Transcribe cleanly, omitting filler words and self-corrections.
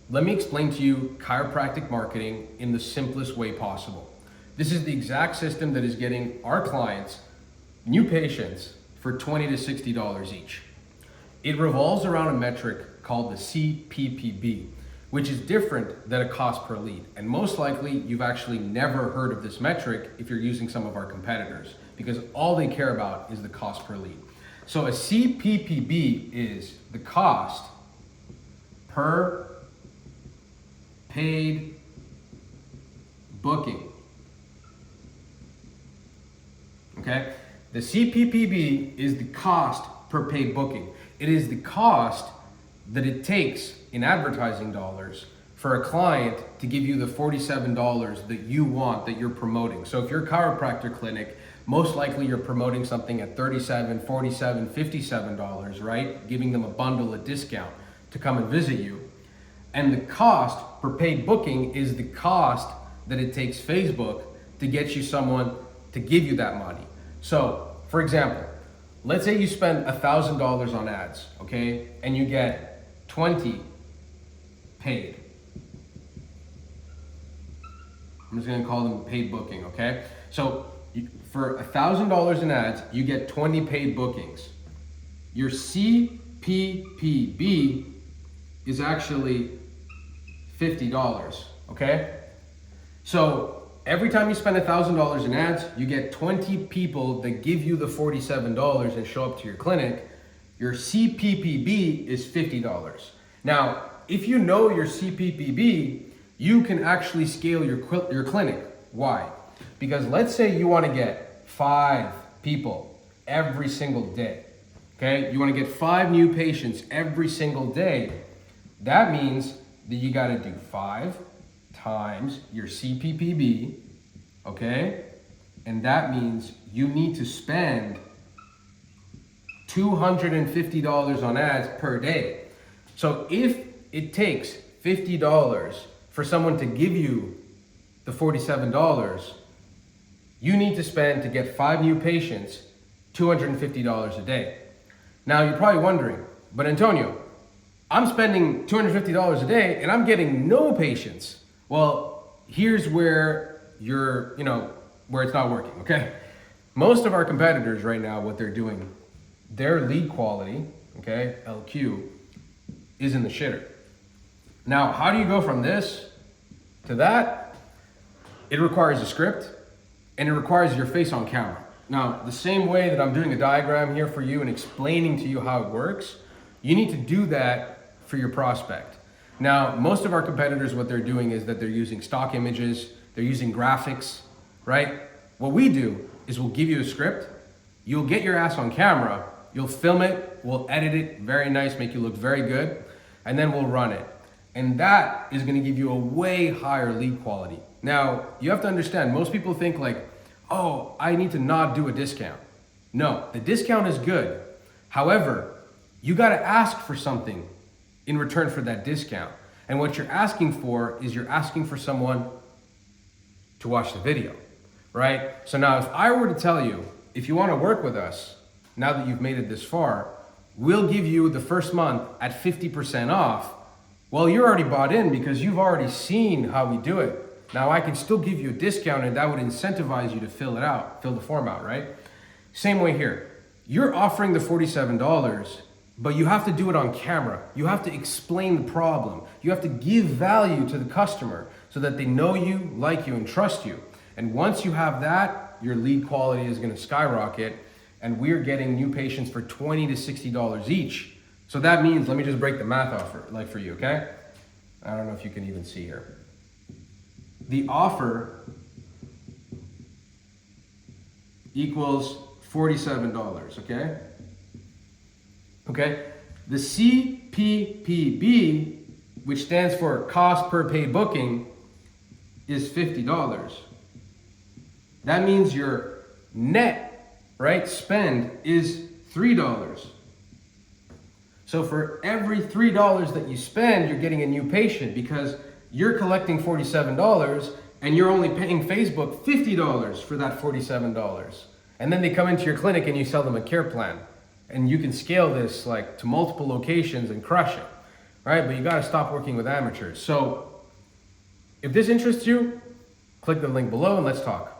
let me explain to you chiropractic marketing in the simplest way possible. This is the exact system that is getting our clients new patients for $20 to $60 each. It revolves around a metric called the CPPB, which is different than a cost per lead. And most likely you've actually never heard of this metric if you're using some of our competitors, because all they care about is the cost per lead. So a CPPB is the cost per paid booking. Okay? The CPPB is the cost per paid booking. It is the cost that it takes in advertising dollars for a client to give you the $47 that you want, that you're promoting. So if you're a chiropractor clinic, most likely you're promoting something at $37, $47, $57, right? Giving them a bundle, a discount to come and visit you. And the cost per paid booking is the cost that it takes Facebook to get you someone to give you that money. So, for example, let's say you spend $1,000 on ads, okay? And you get 20 paid. I'm just gonna call them paid booking, okay? So for $1,000 in ads, you get 20 paid bookings. Your CPPB is actually $50, okay? So every time you spend $1,000 in ads, you get 20 people that give you the $47 and show up to your clinic. Your CPPB is $50. Now, if you know your CPPB, you can actually scale your clinic. Why? Because let's say you want to get 5 people every single day, okay? You want to get 5 new patients every single day. That means that you got to do 5 times your CPPB, okay? And that means you need to spend $250 on ads per day. So if it takes $50 for someone to give you the $47, you need to spend, to get 5 new patients, $250 a day. Now you're probably wondering, but Antonio, I'm spending $250 a day and I'm getting no patients. Well, here's where where it's not working, okay? Most of our competitors right now, what they're doing, their lead quality, okay, LQ, is in the shitter. Now, how do you go from this to that? It requires a script and it requires your face on camera. Now, the same way that I'm doing a diagram here for you and explaining to you how it works, you need to do that for your prospect. Now, most of our competitors, what they're doing is that they're using stock images, they're using graphics, right? What we do is we'll give you a script, you'll get your ass on camera, you'll film it, we'll edit it very nice, make you look very good, and then we'll run it. And that is gonna give you a way higher lead quality. Now, you have to understand, most people think like, oh, I need to not do a discount. No, the discount is good. However, you gotta ask for something in return for that discount. And what you're asking for is you're asking for someone to watch the video, right? So now if I were to tell you, if you wanna work with us, now that you've made it this far, we'll give you the first month at 50% off. Well, you're already bought in because you've already seen how we do it. Now I can still give you a discount and that would incentivize you to fill the form out, right? Same way here. You're offering the $47, but you have to do it on camera. You have to explain the problem. You have to give value to the customer so that they know you, like you, and trust you. And once you have that, your lead quality is gonna skyrocket, and we're getting new patients for $20 to $60 each. So that means, let me just break the math off for you, okay? I don't know if you can even see here. The offer equals $47, okay? Okay, the CPPB, which stands for cost per paid booking, is $50. That means your net, right, spend is $3. So for every $3 that you spend, you're getting a new patient because you're collecting $47 and you're only paying Facebook $50 for that $47. And then they come into your clinic and you sell them a care plan. And you can scale this like to multiple locations and crush it. right? But you got to stop working with amateurs. So if this interests you, click the link below and let's talk.